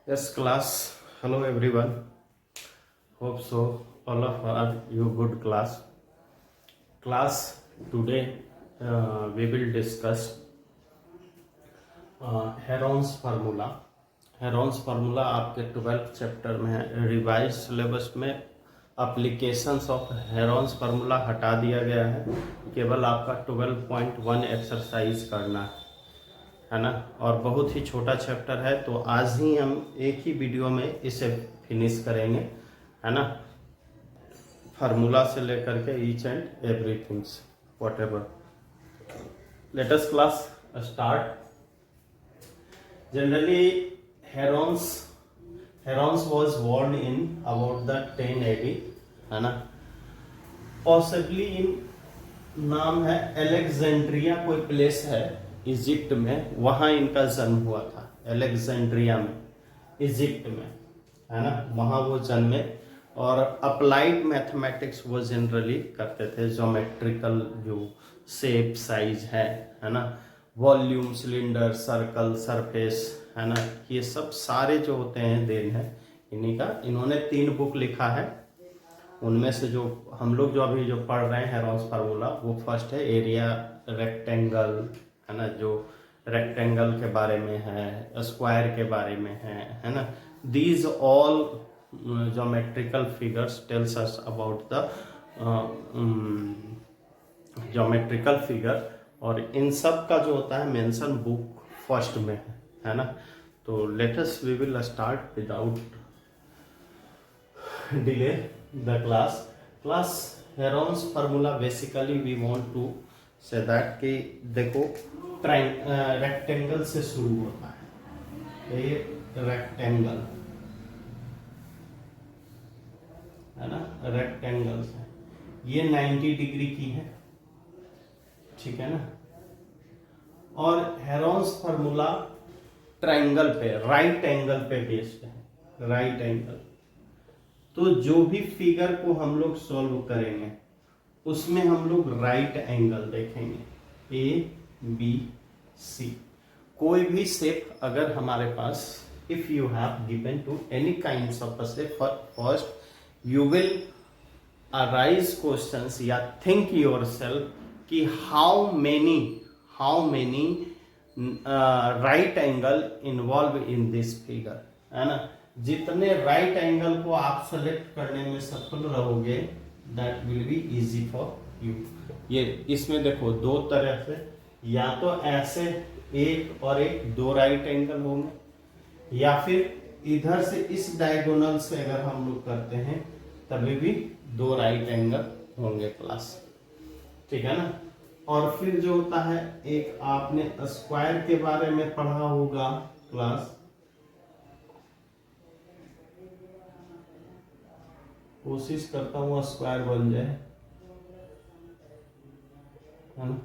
Yes, class. Hello, everyone. Hope so. All of you good class. Class today we will discuss Heron's formula. Heron's formula आपके 12th chapter में है. Revise syllabus में applications of Heron's formula हटा दिया गया है. केवल आपका 12.1 एक्सरसाइज करना है ना. और बहुत ही छोटा चैप्टर है, तो आज ही हम एक ही वीडियो में इसे फिनिश करेंगे, है ना. फार्मूला से लेकर के each and everything's what ever. Let us class start. Generally Heron's was born in about the 10 AD, है ना. पॉसिबली इन नाम है एलेक्जेंड्रिया, कोई प्लेस है इजिप्ट में, वहाँ इनका जन्म हुआ था. एलेक्जेंड्रिया में, इजिप्ट में, है ना, वहाँ वो जन्मे. और अप्लाइड मैथमेटिक्स वो जनरली करते थे. ज्योमेट्रिकल जो शेप साइज है ना, वॉल्यूम, सिलेंडर, सर्कल, सरफेस, है ना, ये सब सारे जो होते हैं देन है इन्हीं का. इन्होंने 3 बुक लिखा है. उनमें से जो हम लोग जो अभी जो पढ़ रहे हैं हेरोन्स फार्मूला, वो फर्स्ट है एरिया रेक्टेंगल, है ना, जो रेक्टेंगल के बारे में है, स्क्वायर के बारे में है ना. These all geometrical figures tells us about the geometrical figure. और इन सब का जो होता है मेंशन बुक फर्स्ट में है ना. तो let us we will start without delay the class. Heron's formula basically we want to say that कि देखो रेक्टेंगल से शुरू होता है. ये रेक्टेंगल है ना, रेक्टेंगल से ये 90 डिग्री की है, ठीक है ना. और हेरोन्स फार्मूला ट्राइंगल पे, राइट एंगल पे बेस्ड है. राइट एंगल, तो जो भी फिगर को हम लोग सॉल्व करेंगे उसमें हम लोग राइट एंगल देखेंगे. ए बी सी, कोई भी शेप अगर हमारे पास, if you have given to any kinds of a shape, first you will arise questions या थिंक योरसेल्फ कि how many right angle involve in this figure, है ना. जितने राइट एंगल को आप सेलेक्ट करने में सफल रहोगे that will be easy for you. ये इसमें देखो 2 तरह से, या तो ऐसे एक और एक 2 राइट एंगल होंगे, या फिर इधर से इस डायगोनल से अगर हम लोग करते हैं तभी भी 2 राइट एंगल होंगे क्लास, ठीक है ना. और फिर जो होता है, एक आपने स्क्वायर के बारे में पढ़ा होगा क्लास. कोशिश करता हूं स्क्वायर बन जाए, है ना.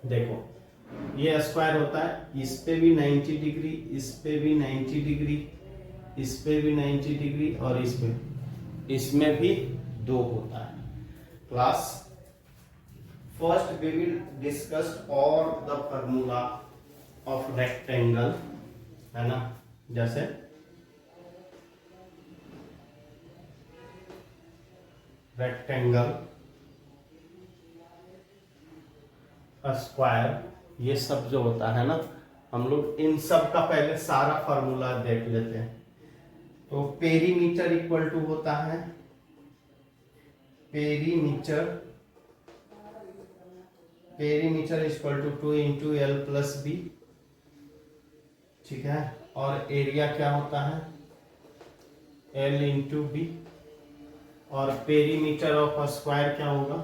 देखो ये स्क्वायर होता है, इस पे भी 90 डिग्री, इस पे भी 90 डिग्री, इस पे भी 90 डिग्री, और इसमें भी 2 होता है class. First we will discuss all the formula of rectangle, है ना. जैसे रेक्टेंगल, स्क्वायर, ये सब जो होता है ना, हम लोग इन सब का पहले सारा फार्मूला देख लेते हैं. तो पेरीमीटर इक्वल टू होता है, perimeter equal to 2 into L plus B, ठीक है. और एरिया क्या होता है, एल इंटू बी. और पेरीमीटर ऑफ स्क्वायर क्या होगा,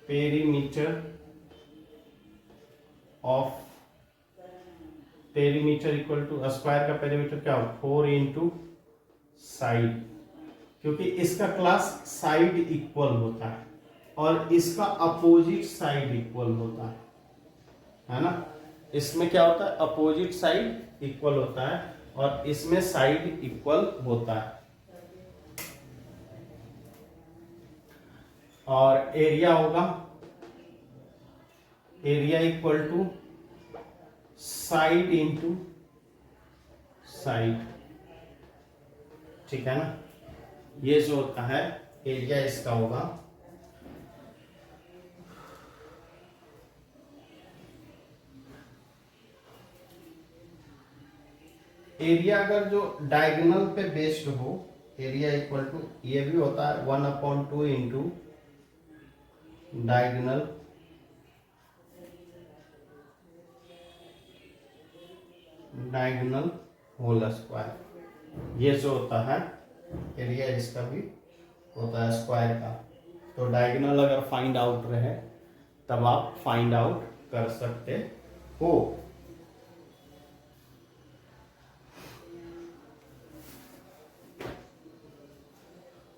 पेरीमीटर इक्वल टू स्क्वायर का पेरीमीटर क्या होगा, 4 इंटू साइड, क्योंकि इसका क्लास साइड इक्वल होता है और इसका अपोजिट साइड इक्वल होता है ना. इसमें क्या होता है, अपोजिट साइड इक्वल होता है, और इसमें साइड इक्वल होता है. और एरिया होगा, area equal to side into side, ठीक है ना। ये जो होता है एरिया इसका होगा एरिया, अगर जो डायगोनल पे बेस्ड हो, एरिया इक्वल टू, ये भी होता है 1/2 इंटू डायगोनल होल स्क्वायर। ये जो होता है एरिया इसका भी होता है स्क्वायर का। तो डायगोनल अगर फाइंड आउट रहे तब आप फाइंड आउट कर सकते हो।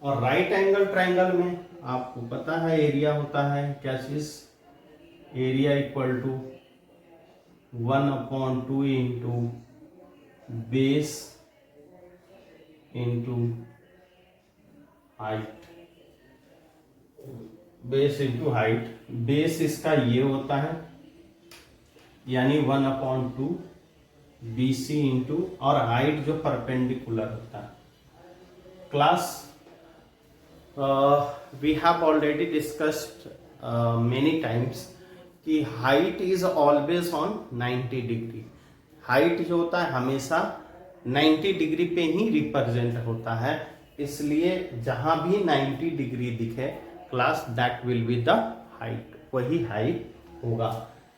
और राइट एंगल ट्रायंगल में आपको पता है एरिया होता है क्या चीज, area equal to 1/2 into base into height, base into height. Base इसका ये होता है यानी 1/2 BC इंटू, और हाइट जो परपेंडिकुलर होता है। Class we have already discussed many times कि height is always on 90 degree. Height जो होता है हमेशा 90 डिग्री पे ही रिप्रेजेंट होता है, इसलिए जहां भी 90 डिग्री दिखे class that will be the height, वही हाइट होगा।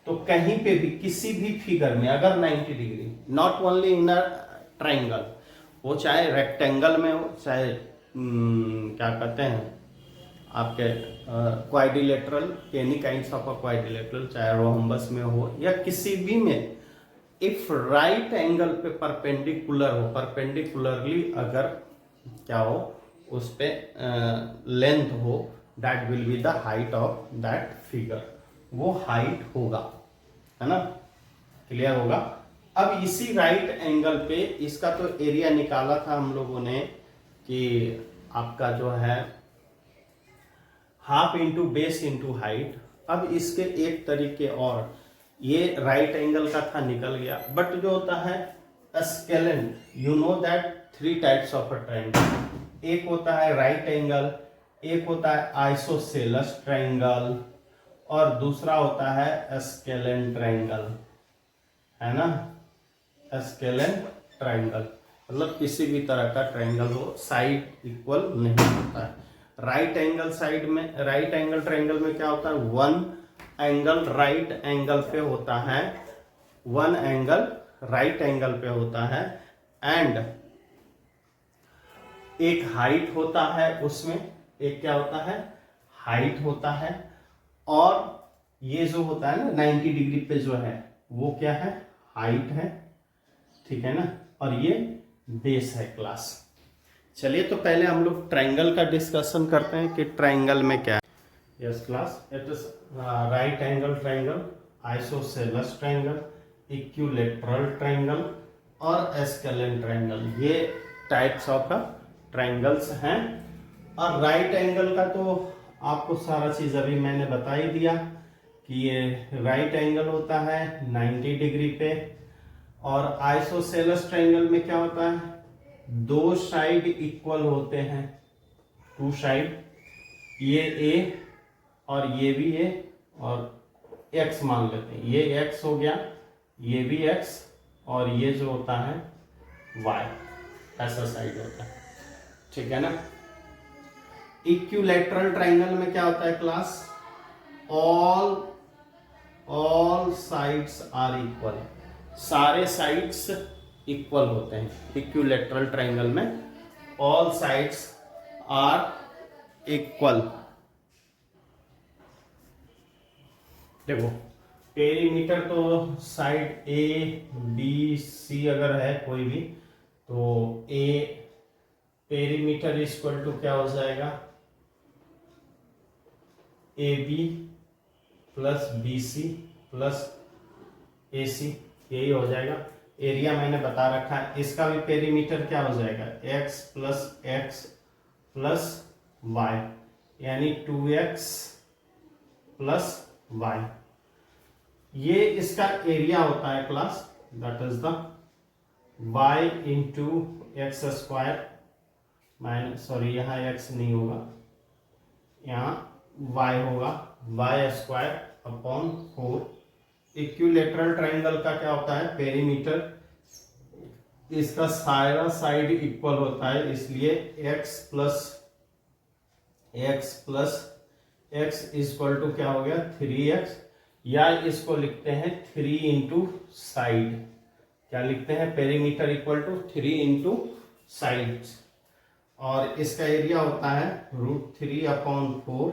तो कहीं पे भी किसी भी फिगर में अगर 90 degree, not only in a triangle, वो चाहे रेक्टेंगल में हो, चाहे क्या कहते हैं आपके quadrilateral, any kinds of a quadrilateral, चाहे रोहम्बस में हो या किसी भी में, इफ राइट एंगल पे परपेंडिकुलर हो, परपेंडिकुलरली अगर क्या हो उस पे लेंथ हो, that will be the height of that figure, वो हाइट होगा, है ना। क्लियर होगा। अब इसी राइट एंगल पे इसका तो एरिया निकाला था हम लोगों ने कि आपका जो है half into base into height. अब इसके एक तरीके और, ये राइट एंगल का था निकल गया, बट जो होता है scalene, you know that 3 types of a triangle, एक होता है राइट एंगल, एक होता है आइसोसेलेस ट्रायंगल, और दूसरा होता है स्केलेंट ट्रायंगल, है ना। स्केलेंट ट्रायंगल मतलब किसी भी तरह का ट्रायंगल हो, साइड इक्वल नहीं होता है। राइट एंगल साइड में, राइट एंगल ट्रायंगल में क्या होता है, वन एंगल राइट एंगल पे होता है, वन एंगल राइट एंगल पे होता है, एंड एक हाइट होता है उसमें, एक क्या होता है हाइट होता है, और ये जो होता है ना 90 डिग्री पे जो है वो क्या है हाइट है, ठीक है ना, और ये बेस है क्लास। चलिए तो पहले हम लोग ट्रायंगल का डिस्कशन करते हैं कि ट्रायंगल में क्या है। Yes class, it is right angle triangle, isosceles triangle, equilateral triangle और स्केलेंट ट्रायंगल, ये टाइप्स ऑफ ट्रायंगल्स हैं। और राइट एंगल का तो आपको सारा चीज अभी मैंने बता ही दिया कि ये राइट एंगल होता है 90 डिग्री पे, और आइसोसेलेस ट्रायंगल में क्या होता है, दो साइड इक्वल होते हैं, टू साइड, ये ए और ये भी ए, और एक्स मान लेते हैं, ये एक्स हो गया, ये भी एक्स, और ये जो होता है वाई, ऐसा साइड होता है, ठीक है ना। इक्विलैटरल ट्रायंगल में क्या होता है class, all sides are equal, सारे साइड्स इक्वल होते हैं। इक्विलैटरल ट्रायंगल में ऑल साइड्स आर इक्वल। देखो पेरीमीटर तो साइड ए बी सी अगर है कोई भी, तो ए पेरीमीटर इक्वल टू क्या हो जाएगा, A B plus B C plus A C, यही हो जाएगा। एरिया मैंने बता रखा है, इसका भी पेरीमीटर क्या हो जाएगा, x प्लस वाई, यानी 2x प्लस वाई, ये इसका एरिया होता है class, that is the y into X square minus, sorry यहाँ x नहीं होगा, यहाँ y होगा, Y square upon 4। Equilateral triangle का क्या होता है, पेरीमीटर, इसका सारा साइड इक्वल होता है, इसलिए x plus X equal to क्या हो गया 3x, या इसको लिखते हैं 3 इंटू साइड, क्या लिखते हैं, perimeter equal to 3 into side, और इसका एरिया होता है √3/4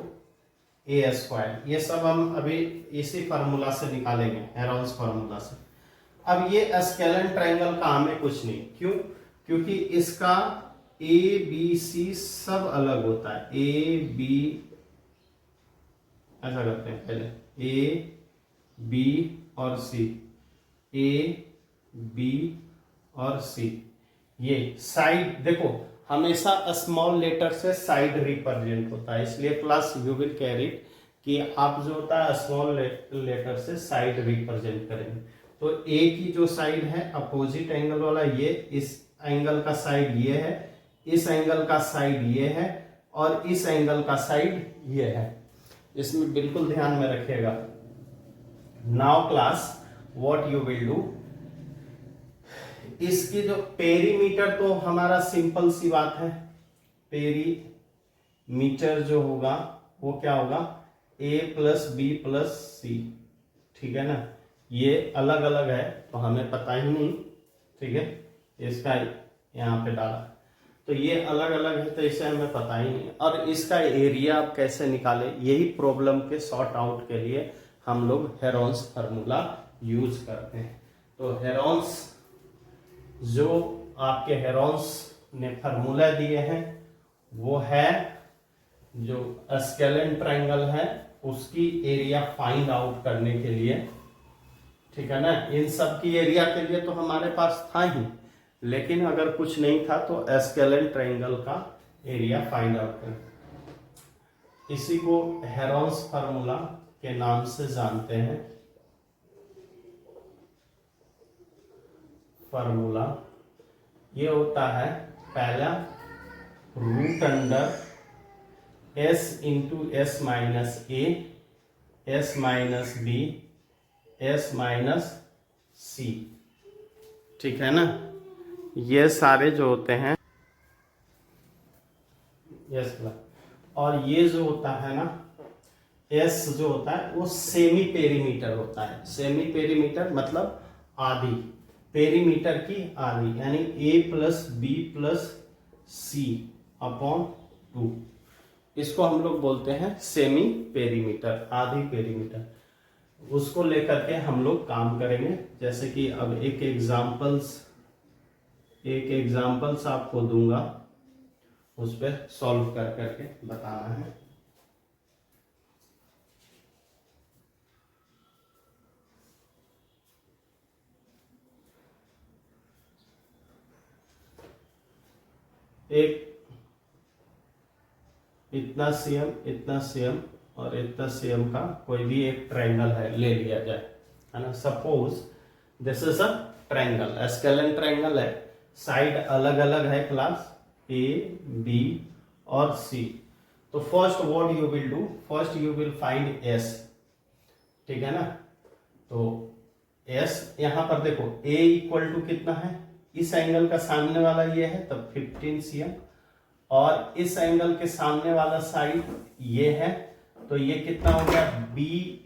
ए स्क्वायर। ये सब हम अभी इसी फार्मूला से निकालेंगे, हेरोन्स फार्मूला से। अब ये स्केलन ट्रायंगल का हमें कुछ नहीं, क्यों, क्योंकि इसका ए बी सी सब अलग होता है, ए बी, ऐसा करते हैं पहले, ए बी और सी, ए बी और सी, ये साइड देखो हमेशा स्मॉल लेटर से साइड रिप्रेजेंट होता है, इसलिए क्लास यू विल कैरी कि आप जो होता है स्मॉल लेटर से साइड रिप्रेजेंट करेंगे। तो ए की जो साइड है अपोजिट एंगल वाला, ये इस एंगल का साइड ये है, इस एंगल का साइड ये है, और इस एंगल का साइड ये है, इसमें बिल्कुल ध्यान में रखिएगा। Now class what you will do, इसकी जो पेरीमीटर तो हमारा सिंपल सी बात है, पेरीमीटर जो होगा वो क्या होगा, a प्लस बी प्लस सी, ठीक है ना, ये अलग अलग है तो हमें पता ही नहीं, ठीक है, इसका यहाँ पे डाला, तो ये अलग अलग है तो इसे हमें पता ही नहीं, और इसका एरिया आप कैसे निकाले, यही प्रॉब्लम के सॉर्ट आउट के लिए हम लोग हेरोन्स फार्मूला यूज करते हैं। तो हेरोन्स जो आपके हेरोन्स ने फार्मूला दिए हैं वो है, जो स्केलन ट्रायंगल है उसकी एरिया फाइंड आउट करने के लिए, ठीक है ना, इन सब की एरिया के लिए तो हमारे पास था ही, लेकिन अगर कुछ नहीं था तो स्केलन ट्रायंगल का एरिया फाइंड आउट करें। इसी को हेरोन्स फार्मूला के नाम से जानते हैं। फार्मूला ये होता है, पहला root under s into s minus a, s minus b, s minus c, ठीक है ना, ये सारे जो होते हैं यस, और ये जो होता है ना एस जो होता है वो सेमी पेरीमीटर होता है, सेमी पेरीमीटर मतलब आधी, पेरीमीटर की आधी, यानी a plus B plus C upon 2, इसको हम लोग बोलते हैं सेमी पेरीमीटर, आधी पेरीमीटर। उसको लेकर के हम लोग काम करेंगे, जैसे कि अब एक एग्जांपल्स आपको दूंगा, उस पर सॉल्व कर करके बताना है। एक इतना सीएम, इतना सीएम और इतना सीएम का कोई भी एक ट्रायंगल है, ले लिया जाए, है ना, suppose this is a triangle, scalene triangle है, साइड अलग अलग है क्लास, ए बी और सी। तो first what you will do, first you will find S, ठीक है ना, तो एस यहां पर देखो ए इक्वल टू कितना है, इस एंगल का सामने वाला ये है तब 15 cm, और इस एंगल के सामने वाला साइड ये है तो ये कितना हो गया, b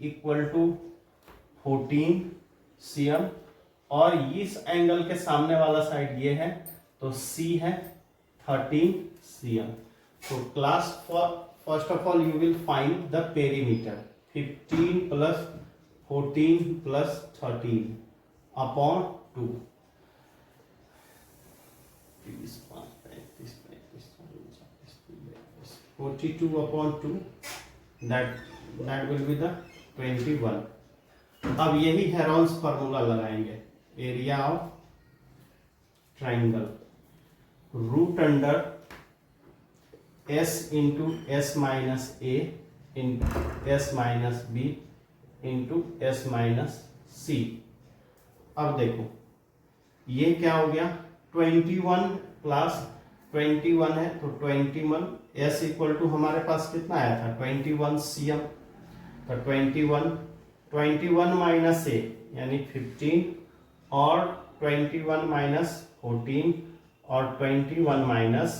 इक्वल टू 14 cm, और इस एंगल के सामने वाला साइड ये है तो c है 13 cm। तो class first of all you will find the perimeter, 15 plus 14 plus 13 upon 2, 42 upon 2, that will be the 21। अब यही हेरोन्स फार्मूला लगाएंगे, area of triangle root under s into s minus a into s minus b into s minus c. अब देखो ये क्या हो गया 21 class 21 है तो 21 S इक्वल टू हमारे पास कितना आया था 21 cm, तो 21 माइनस ए यानी 15 और 21 माइनस 14 और 21 माइनस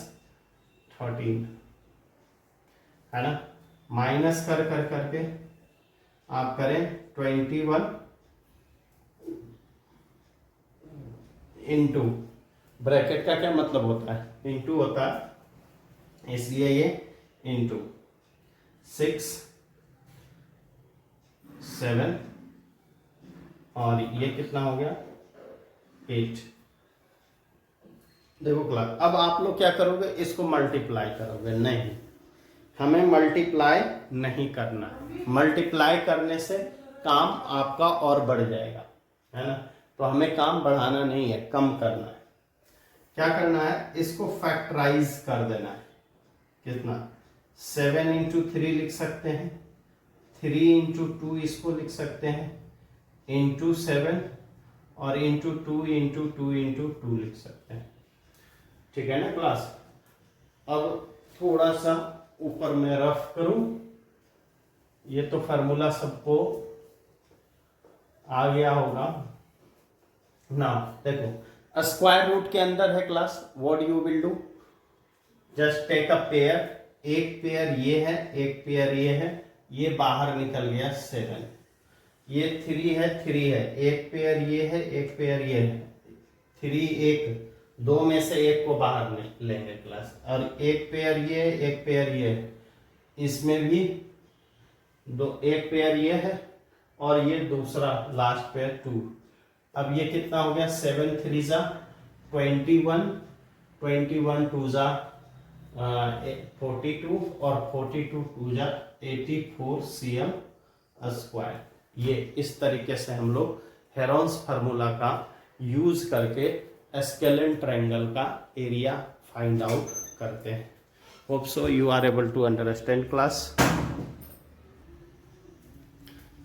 13 है ना, माइनस कर करके आप करें 21 इंटू, ब्रैकेट का क्या मतलब होता है इंटू होता है, इसलिए ये इंटू 6 7 और ये कितना हो गया 8। देखो क्लास, अब आप लोग क्या करोगे, इसको मल्टीप्लाई करोगे, नहीं हमें मल्टीप्लाई नहीं करना, मल्टीप्लाई करने से काम आपका और बढ़ जाएगा, है ना, तो हमें काम बढ़ाना नहीं है, कम करना है। क्या करना है, इसको फैक्टराइज कर देना है, कितना 7 इंटू 3 लिख सकते हैं, 3 इंटू 2 इसको लिख सकते हैं, इंटू 7 और इंटू 2 इंटू 2 इंटू 2 लिख सकते हैं, ठीक है ना क्लास। अब थोड़ा सा ऊपर में रफ करूं, ये तो फार्मूला सबको आ गया होगा ना। देखो स्क्वायर रूट के अंदर है class, what you will do, just take a pair, एक पेयर ये है एक पेयर ये है, ये बाहर निकल गया 7, ये 3 है 3 है, एक पेयर ये है एक पेयर ये है, 3 एक, दो में से एक को बाहर लेंगे क्लास, और एक पेयर ये एक पेयर ये है, इसमें भी दो, एक पेयर ये है और ये दूसरा लास्ट पेयर 2। अब ये कितना हो गया 7 3 जा 21, 21 2 जा 42 और 42 2 जा 84 cm स्क्वायर। ये इस तरीके से हम लोग हेरोन्स फार्मूला का यूज करके स्केलेन ट्रायंगल का एरिया फाइंड आउट करते हैं। Hope so you are able to understand class.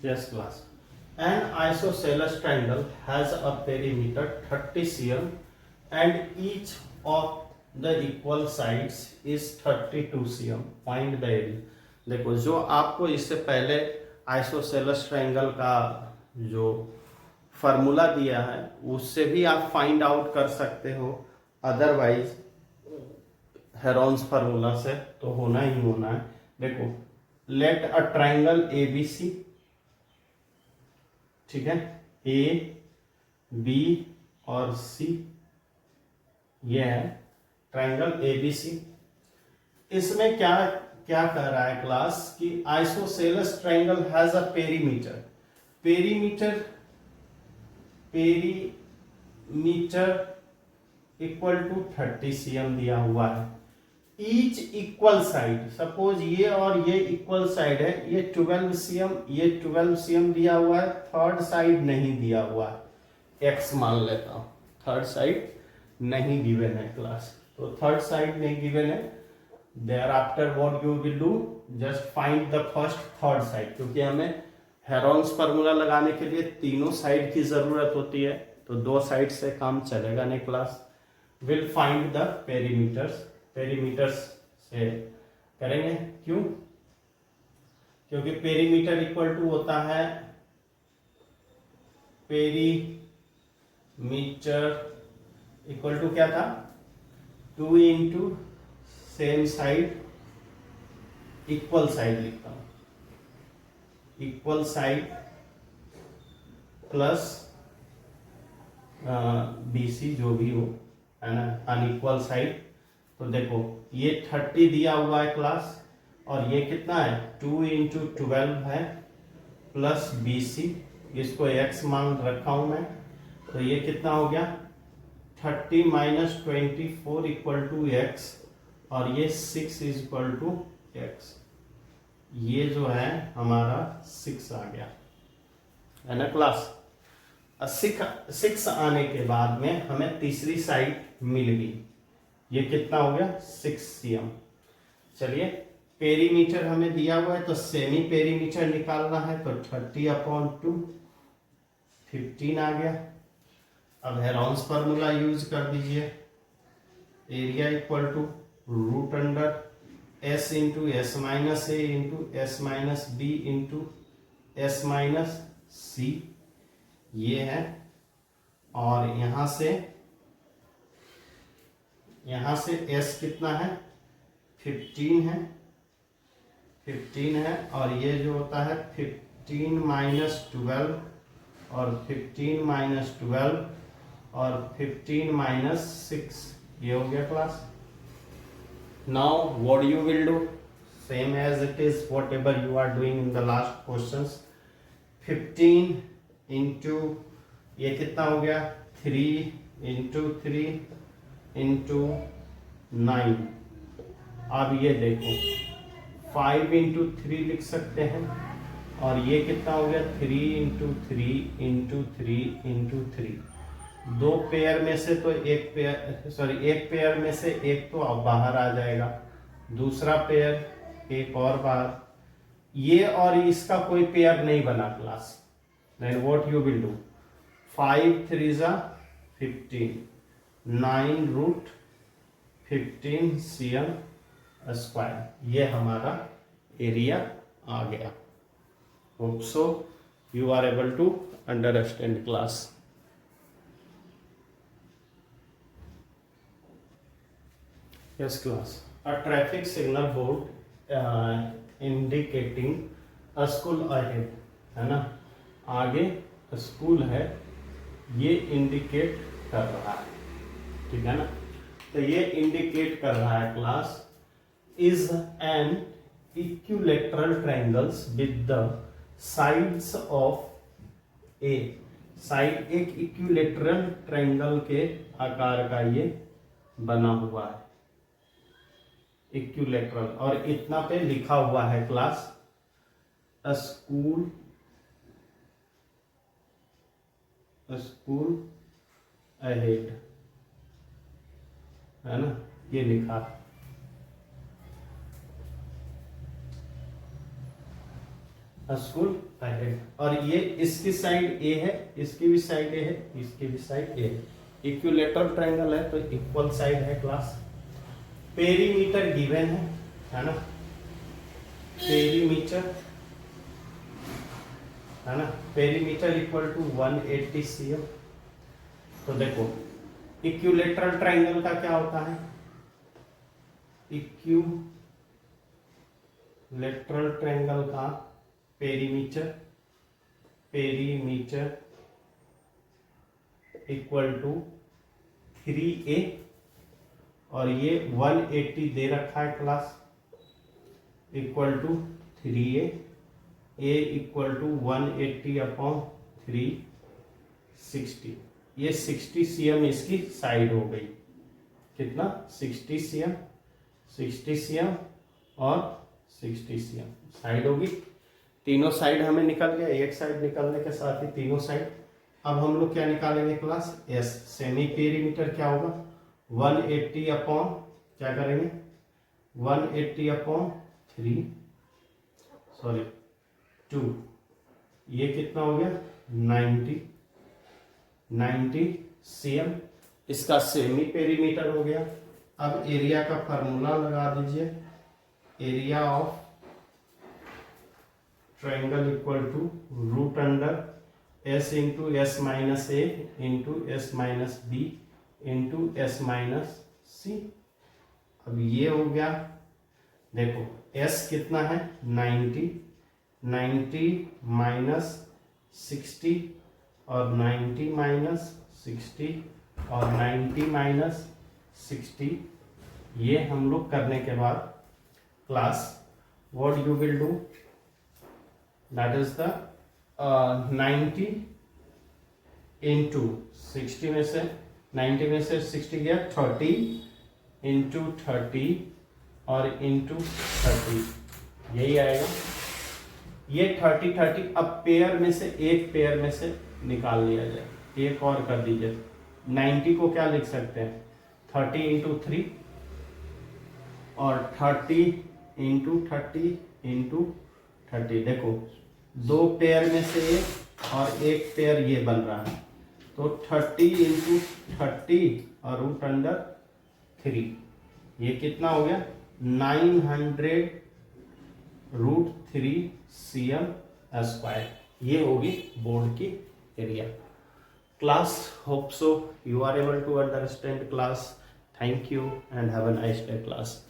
Yes class, an isosceles triangle has a perimeter 30 cm and each of the equal sides is 32 cm. Find the area. देखो जो आपको इससे पहले isosceles triangle का जो formula दिया है उससे भी आप फाइंड आउट कर सकते हो, अदरवाइज हेरोन्स फार्मूला से तो होना ही होना है। देखो लेट अ ट्रायंगल ABC, ठीक है, ए बी और सी, ये है ट्रायंगल ABC। इसमें क्या क्या कह रहा है क्लास कि isosceles triangle has a perimeter, perimeter equal to 30 cm दिया हुआ है, ईच इक्वल साइड, सपोज ये और ये इक्वल साइड है, ये 12 cm ये 12 cm दिया हुआ है, थर्ड साइड नहीं दिया हुआ है, x मान लेता हूं, थर्ड साइड नहीं गिवन है क्लास, तो थर्ड साइड नहीं गिवन है, thereafter what you will do, just find the first third side, क्योंकि हमें हेरोन्स फार्मूला लगाने के लिए तीनों साइड की जरूरत होती है, तो दो साइड से काम चलेगा नहीं class. Will find the perimeters, perimeters से करेंगे, क्यों, क्योंकि पेरीमीटर इक्वल टू होता है पेरीमीटर इक्वल टू क्या था 2 into same side, equal side लिखता हूं, इक्वल साइड प्लस BC जो भी हो, है ना, अनइक्वल साइड। तो देखो ये 30 दिया हुआ है क्लास और ये कितना है 2 इंटू 12 है प्लस BC, इसको x मान रखा हूं मैं, तो ये कितना हो गया 30 माइनस 24 इक्वल टू x और ये 6 इज इक्वल टू x, ये जो है हमारा 6 आ गया, है ना क्लास। 6 आने के बाद में हमें तीसरी साइड मिल गई, ये कितना हो गया 6 cm। चलिए पेरीमीटर हमें दिया हुआ है तो सेमी पेरीमीटर निकालना है, तो 30/2 15 आ गया। अब हेरॉन्स फार्मूला यूज कर दीजिए, area equal to root under s into s minus a into s minus b into s minus c, ये है। और यहां से एस कितना है 15 है, 15 है। और ये जो होता है 15 माइनस 12 और 15 माइनस 12 और 15 माइनस 6, ये हो गया class. Now what you will do, same as it is whatever you are doing in the last questions. 15 into ये कितना हो गया 3 इंटू 3 इंटू 9। अब ये देखो 5 इंटू 3 लिख सकते हैं, और ये कितना हो गया 3 इंटू 3 इंटू 3 इंटू 3। दो पेयर में से तो एक पेयर में से एक तो अब बाहर आ जाएगा, दूसरा पेयर एक और बाहर, ये और इसका कोई पेयर नहीं बना class. Then what you will do, 5 3 15, 9 root 15 cm square, ये हमारा एरिया आ गया। Hope so you are able to understand class. Yes class. A traffic signal board indicating a school ahead, है ना, आगे स्कूल है, ये इंडिकेट कर रहा है, ठीक है ना। तो ये इंडिकेट कर रहा है class is an equilateral triangles with the sides of A, side एक इक्विलैटरल ट्रायंगल के आकार का ये बना हुआ है, इक्विलैटरल। और इतना पे लिखा हुआ है क्लास स्कूल अहेड, है ना, ये लिखा स्कूल अहेड। और ये इसकी साइड ए है, इसकी भी साइड ए है, इसकी भी साइड ए है, इक्विलैटरल ट्रायंगल है तो इक्वल साइड है क्लास। पेरीमीटर गिवन है ना, पेरीमीटर है ना, पेरीमीटर इक्वल टू 180 cm। तो देखो इक्विलैटरल ट्रायंगल का क्या होता है, इक्विलैटरल ट्रायंगल का पेरीमीटर इक्वल टू 3a, और ये 180 दे रखा है class, equal to 3a, a equal to 180 upon 360, ये 60 cm इसकी साइड हो गई। कितना 60 cm और 60 cm साइड होगी। तीनों साइड हमें निकल गया, एक साइड निकलने के साथ ही तीनों साइड। अब हम लोग क्या निकालेंगे क्लास, एस, सेमी पेरीमीटर क्या होगा 180 अपॉन क्या करेंगे 180 अपॉन 2, ये कितना हो गया 90 cm, इसका सेमी पेरीमीटर हो गया। अब एरिया का फार्मूला लगा दीजिए, area of triangle equal to root under s into s minus a into s minus b into s minus c. अब ये हो गया, देखो एस कितना है 90 माइनस 60 और 90 माइनस 60 और 90 माइनस 60, ये हम लोग करने के बाद class what you will do, that is the 90 into 60 में से 90 में से 60 गया 30 इंटू 30 और इंटू 30, यही आएगा। ये 30 अब पेयर में से एक पेयर में से निकाल लिया जाए, एक और कर दीजिए। 90 को क्या लिख सकते हैं 30 इंटू 3 और 30 इंटू 30 इंटू 30। देखो दो पेयर में से एक और एक पेयर ये बन रहा है, तो 30 इंटू 30 और रूट अंडर 3, ये कितना हो गया 900√3 cm स्क्वायर। ये होगी बोर्ड की area. Class, hope so you are able to understand class. Thank you and have a nice day class.